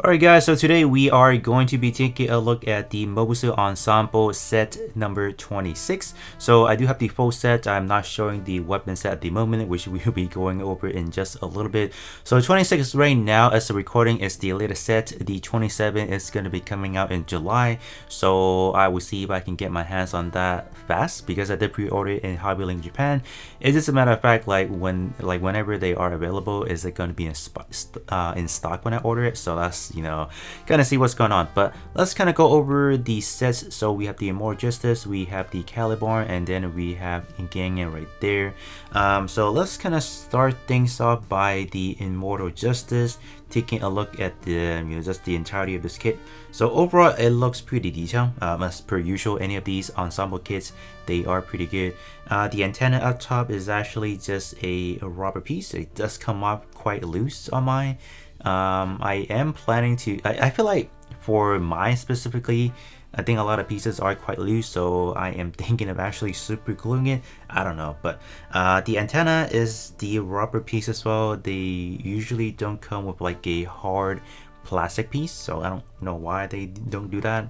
Alright guys, so today we are going to be taking a look at the Mobusu Ensemble set number 26. So I do have the full set. I'm not showing the weapon set at the moment, which we will be going over in just a little bit. So 26 right now as the recording is the latest set. The 27 is going to be coming out in July. So I will see if I can get my hands on that fast because I did pre-order it in Hobby Link Japan. It's just a matter of fact, whenever they are available, is it going to be in stock when I order it? So that's kind of see what's going on. But let's kind of go over the sets. So we have the Immortal Justice, we have the Caliban, and then we have Gangan right there. So let's kind of start things off by the Immortal Justice, taking a look at the just the entirety of this kit. So overall it looks pretty detailed, as per usual. Any of these ensemble kits, they are pretty good. The antenna up top is actually just a rubber piece. It does come off quite loose on mine. I am planning to, I feel like for mine specifically, I think a lot of pieces are quite loose, so I am thinking of actually super gluing it. I don't know, but the antenna is the rubber piece as well. They usually don't come with like a hard plastic piece, so I don't know why they don't do that.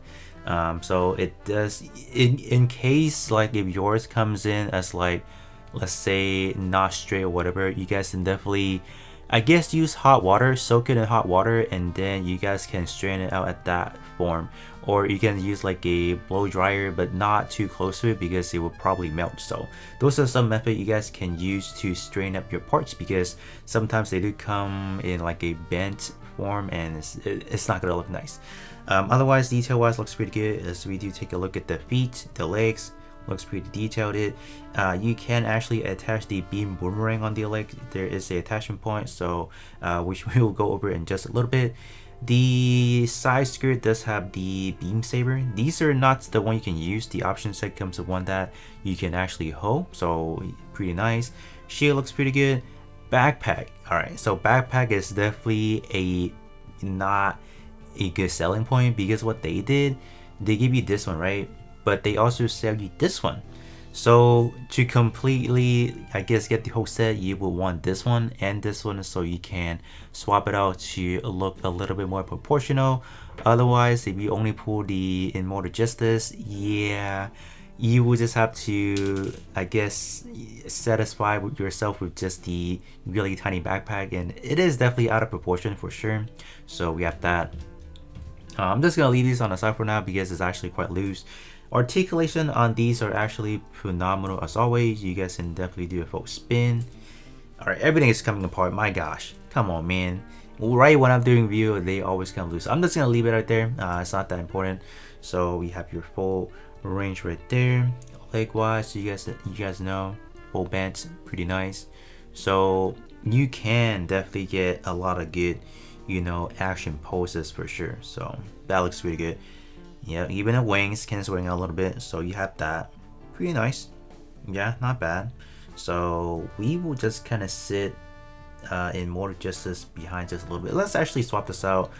So it does, in case like if yours comes in as like, let's say not straight or whatever, you guys can definitely, I guess, use hot water, soak it in hot water, and then you guys can strain it out at that form. Or you can use like a blow dryer, but not too close to it because it will probably melt. So those are some methods you guys can use to strain up your parts, because sometimes they do come in like a bent form and it's not gonna look nice. Otherwise, detail wise looks pretty good. As we do take a look at the feet, the legs, looks pretty detailed. You can actually attach the beam boomerang on the leg. There is a attachment point, so which we will go over in just a little bit. The side skirt does have the beam saber. These are not the one you can use. The option set comes with one that you can actually hold, so pretty nice. Shield looks pretty good. Backpack. Alright, so backpack is definitely not a good selling point, because what they did, they give you this one, right? But they also sell you this one. So to completely, I guess, get the whole set, you will want this one and this one, so you can swap it out to look a little bit more proportional. Otherwise, if you only pull the Immortal Justice, yeah, you will just have to, I guess, satisfy with yourself with just the really tiny backpack, and it is definitely out of proportion for sure. So we have that. I'm just gonna leave these on the side for now because it's actually quite loose. Articulation on these are actually phenomenal as always. You guys can definitely do a full spin. Alright, everything is coming apart. My gosh, come on, man. Right when I'm doing review, they always come loose. I'm just gonna leave it right there. It's not that important. So we have your full range right there. Leg wise, you guys know, full bent, pretty nice. So you can definitely get a lot of good, action poses for sure. So that looks really good. Yeah, even the wings can swing a little bit, so you have that. Pretty nice. Yeah, not bad. So we will just kind of sit in Immortal Justice behind just a little bit. Let's actually swap this out.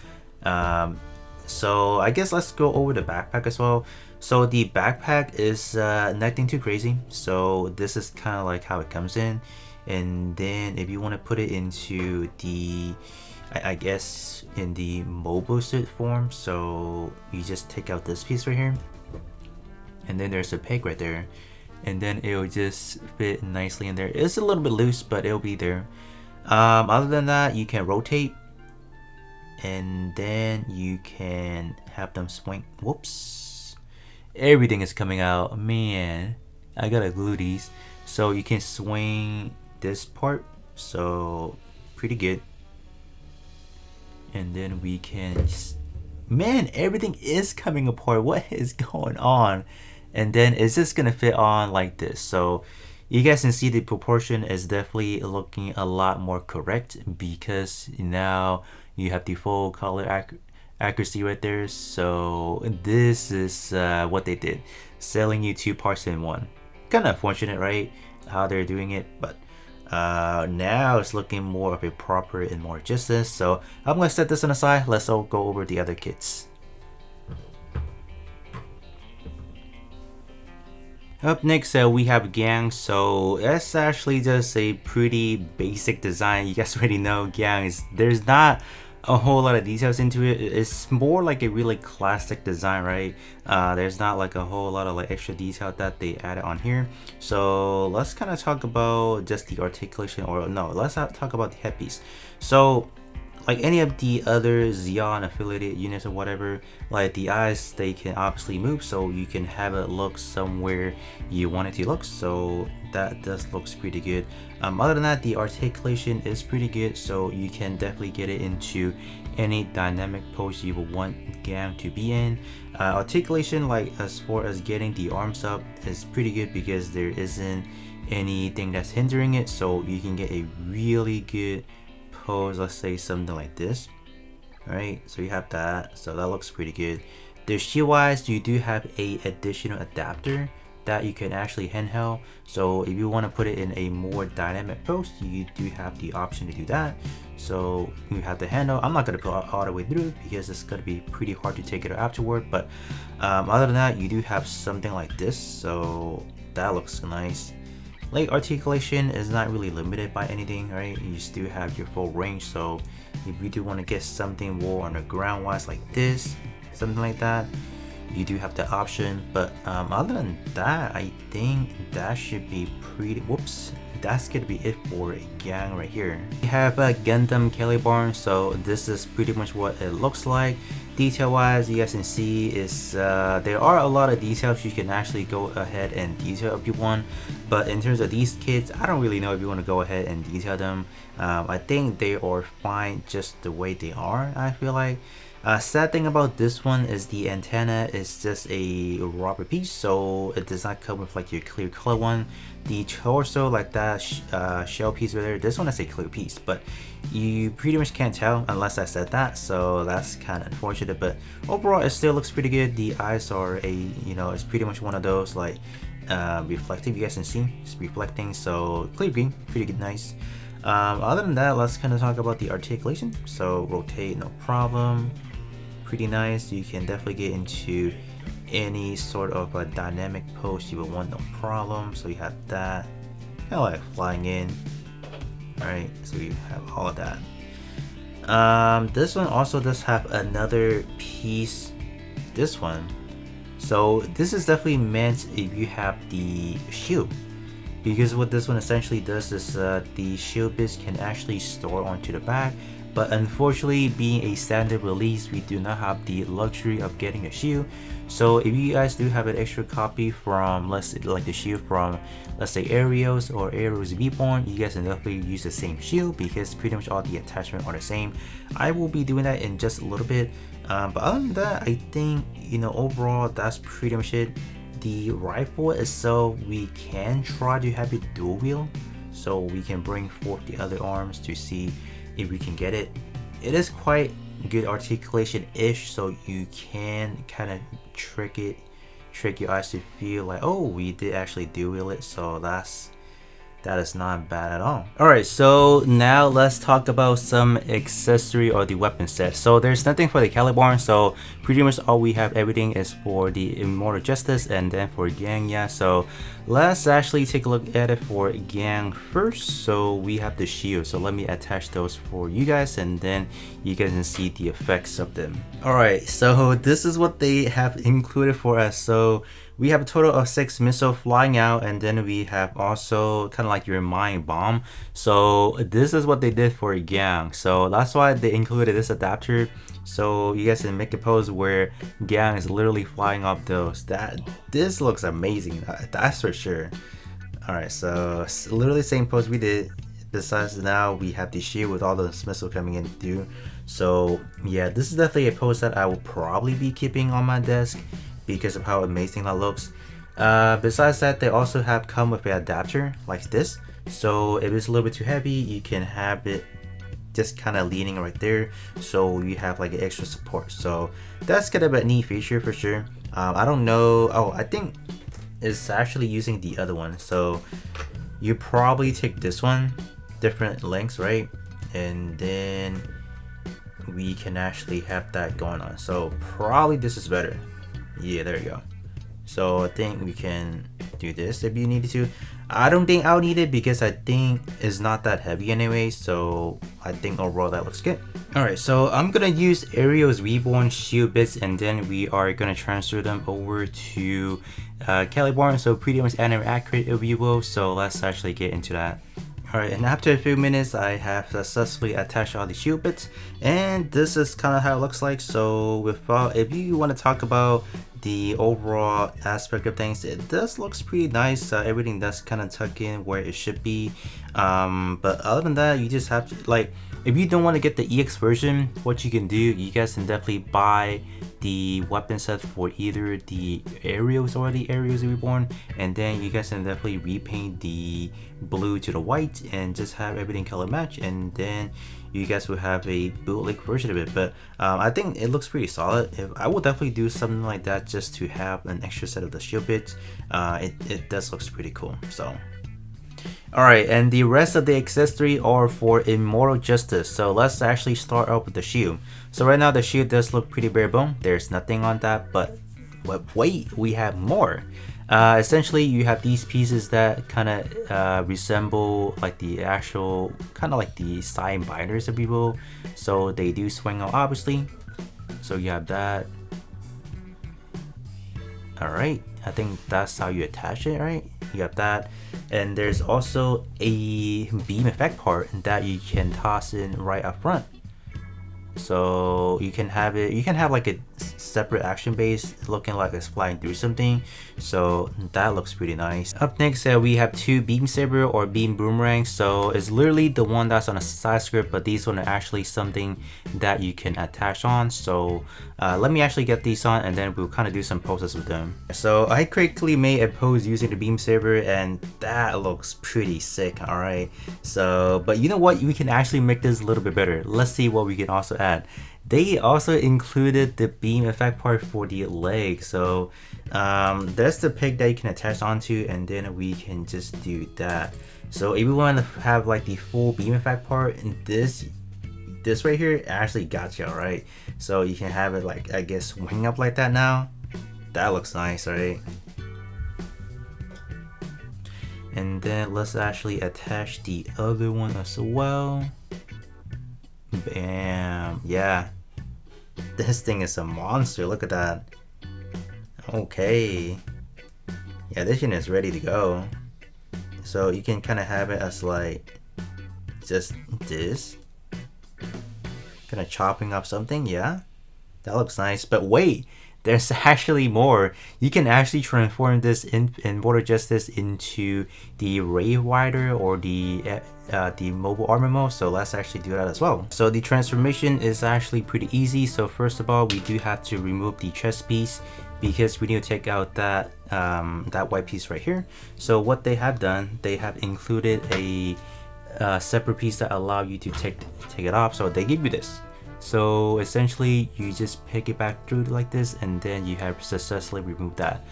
So I guess let's go over the backpack as well. So the backpack is nothing too crazy. So this is kind of like how it comes in. And then if you want to put it into the, I guess, in the mobile suit form, so you just take out this piece right here, and then there's a peg right there, and then it'll just fit nicely in there. It's a little bit loose, but it'll be there. Other than that, you can rotate, and then you can have them swing. Whoops, everything is coming out, man. I gotta glue these. So you can swing this part, so pretty good. And then we can man, everything is coming apart. What is going on? And then it's just gonna fit on like this. So you guys can see the proportion is definitely looking a lot more correct, because now you have the full color accuracy right there. So this is what they did, selling you two parts in one. Kind of unfortunate, right, how they're doing it, but now it's looking more of a proper and more justice. So I'm gonna set this on the side. Let's all go over the other kits. Up next, we have Gang. So that's actually just a pretty basic design. You guys already know Gang is, there's not a whole lot of details into it. It's more like a really classic design, right? There's not like a whole lot of like extra detail that they added on here. So let's kind of talk about just the articulation, or no, let's talk about the headpiece. So like any of the other Xeon affiliated units or whatever, like the eyes, they can obviously move, so you can have it look somewhere you want it to look. So that does looks pretty good. Other than that, the articulation is pretty good, so you can definitely get it into any dynamic pose you would want Gang to be in. Articulation, like as far as getting the arms up, is pretty good because there isn't anything that's hindering it, so you can get a really good pose. Let's say something like this. Alright, so you have that, so that looks pretty good. The shield wise, you do have a additional adapter that you can actually handheld, so if you want to put it in a more dynamic pose, you do have the option to do that. So you have the handle. I'm not going to put all the way through because it's going to be pretty hard to take it afterward, but other than that, you do have something like this, so that looks nice. Leg articulation is not really limited by anything, right? You still have your full range, so if you do want to get something more on the ground wise like this, something like that, you do have the option. But other than that, I think that should be pretty, whoops, that's gonna be it for Gang right here. We have a Gundam Caliban, so this is pretty much what it looks like. Detail wise, you guys can see is there are a lot of details you can actually go ahead and detail if you want, but in terms of these kits, I don't really know if you want to go ahead and detail them. I think they are fine just the way they are, I feel like. Sad thing about this one is the antenna is just a rubber piece, so it does not come with like your clear color one. The torso, like that shell piece right there, this one is a clear piece, but you pretty much can't tell unless I said that, so that's kind of unfortunate. But overall, it still looks pretty good. The eyes are a, you know, it's pretty much one of those like reflective. You guys can see it's reflecting, so clear green, pretty good, nice. Other than that, let's kind of talk about the articulation. So rotate, no problem. Pretty nice. You can definitely get into any sort of a dynamic pose you would want, no problem. So you have that, kind of like flying in. Alright, so you have all of that. This one also does have another piece, this one. So this is definitely meant if you have the shield, because what this one essentially does is the shield bits can actually store onto the back. But unfortunately, being a standard release, we do not have the luxury of getting a shield. So if you guys do have an extra copy from, let's say, like the shield from, let's say, Arios or Arios Reborn, you guys can definitely use the same shield because pretty much all the attachments are the same. I will be doing that in just a little bit. But other than that, I think, you know, overall, that's pretty much it. The rifle itself, we can try to have it dual wield, so we can bring forth the other arms to see if we can get it. It is quite good articulation-ish, so you can kind of trick your eyes to feel like, oh, we did actually dual wield it, so that is not bad at all. Alright, so now let's talk about some accessory or the weapon set. So there's nothing for the Caliban, so pretty much all we have, everything is for the Immortal Justice and then for Gang, yeah. So let's actually take a look at it for Gang first. So we have the shield, so let me attach those for you guys and then you guys can see the effects of them. Alright, so this is what they have included for us. So we have a total of 6 missiles flying out, and then we have also kind of like your mind bomb. So this is what they did for Gang. So that's why they included this adapter. So you guys can make a pose where Gang is literally flying up those. This looks amazing. That's for sure. Alright, so literally same pose we did. Besides, now we have the shield with all the missiles coming in through. So yeah, this is definitely a pose that I will probably be keeping on my desk because of how amazing that looks. Besides that, they also have come with an adapter like this, so if it's a little bit too heavy, you can have it just kind of leaning right there, so you have like an extra support. So that's kind of a neat feature for sure. I don't know, oh, I think it's actually using the other one, so you probably take this one, different lengths, right? And then we can actually have that going on, so probably this is better. Yeah, there you go. So I think we can do this if you needed to. I don't think I'll need it because I think it's not that heavy anyway, so I think overall that looks good. Alright, so I'm gonna use Ariel's Reborn shield bits, and then we are gonna transfer them over to Caliborn, so pretty much anime accurate if you will, so let's actually get into that. Alright, and after a few minutes I have successfully attached all the shield bits, and this is kind of how it looks like. So without, if you want to talk about the overall aspect of things, it does looks pretty nice. Everything does kind of tuck in where it should be, but other than that, you just have to, like, if you don't want to get the EX version, what you can do, you guys can definitely buy the weapon set for either the Aerials or the Aerials Reborn, and then you guys can definitely repaint the blue to the white and just have everything color match, and then you guys will have a bootleg version of it. But I think it looks pretty solid. I will definitely do something like that just to have an extra set of the shield bits. It does looks pretty cool. So alright, and the rest of the accessory are for Immortal Justice. So let's actually start off with the shield. So right now the shield does look pretty bare bone. There's nothing on that, but wait, we have more. Essentially you have these pieces that kind of resemble like the actual kind of like the side binders of people, so they do swing out obviously. So you have that. Alright, I think that's how you attach it, right? You have that, and there's also a beam effect part that you can toss in right up front. So you can have it, you can have like a separate action base looking like it's flying through something, so that looks pretty nice. Up next we have two beam saber or beam boomerangs. So it's literally the one that's on a side script, but these one are actually something that you can attach on. So let me actually get these on, and then we'll kind of do some poses with them. So I quickly made a pose using the beam saber, and that looks pretty sick. Alright, so but you know what, we can actually make this a little bit better. Let's see what we can also add. They also included the beam effect part for the leg. So there's the peg that you can attach onto, and then we can just do that. So if we want to have like the full beam effect part, and this right here actually got you, alright. So you can have it like, I guess, swing up like that now. That looks nice, right? And then let's actually attach the other one as well. Bam, yeah. This thing is a monster, look at that. Okay. Yeah, this unit is ready to go. So you can kind of have it as like just this. Kind of chopping up something, yeah. That looks nice, but wait, there's actually more. You can actually transform this in Immortal Justice into the Ray Rider or the mobile armor mode. So let's actually do that as well. So the transformation is actually pretty easy. So first of all, we do have to remove the chest piece because we need to take out that that white piece right here. So what they have done, they have included a separate piece that allow you to take it off. So they give you this. So essentially you just pick it back through like this, and then you have successfully removed that.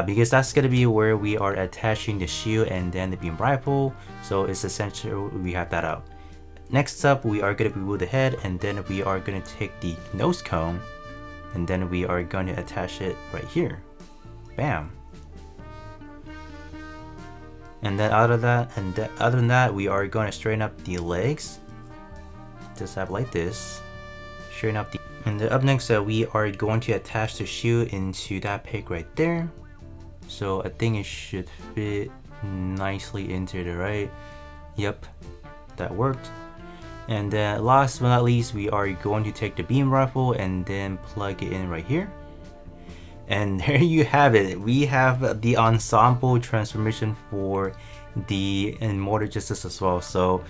Because that's going to be where we are attaching the shield and then the beam rifle. So it's essential we have that out. Next up, we are going to remove the head, and then we are going to take the nose cone, and then we are going to attach it right here. Bam. And then other than that, we are going to straighten up the legs. Just have like this. Straighten up the. And then up next, we are going to attach the shield into that peg right there. So I think it should fit nicely into the right. Yep, that worked. And then last but not least, we are going to take the beam rifle and then plug it in right here. And there you have it. We have the ensemble transformation for the Immortal Justice as well. So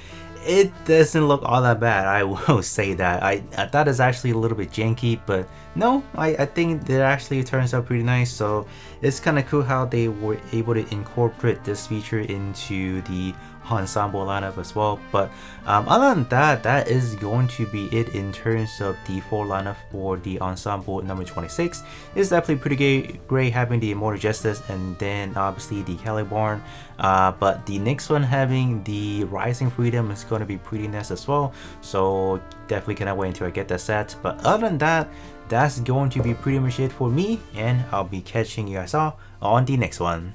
it doesn't look all that bad, I will say that. I thought it's actually a little bit janky, but no, I think it actually turns out pretty nice. So it's kind of cool how they were able to incorporate this feature into the Ensemble lineup as well. But other than that, that is going to be it in terms of the full lineup for the Ensemble number 26. It's definitely pretty great having the Immortal Justice and then obviously the Caliborn. But the next one having the Rising Freedom is going to be pretty nice as well. So definitely cannot wait until I get that set. But other than that, that's going to be pretty much it for me, and I'll be catching you guys all on the next one.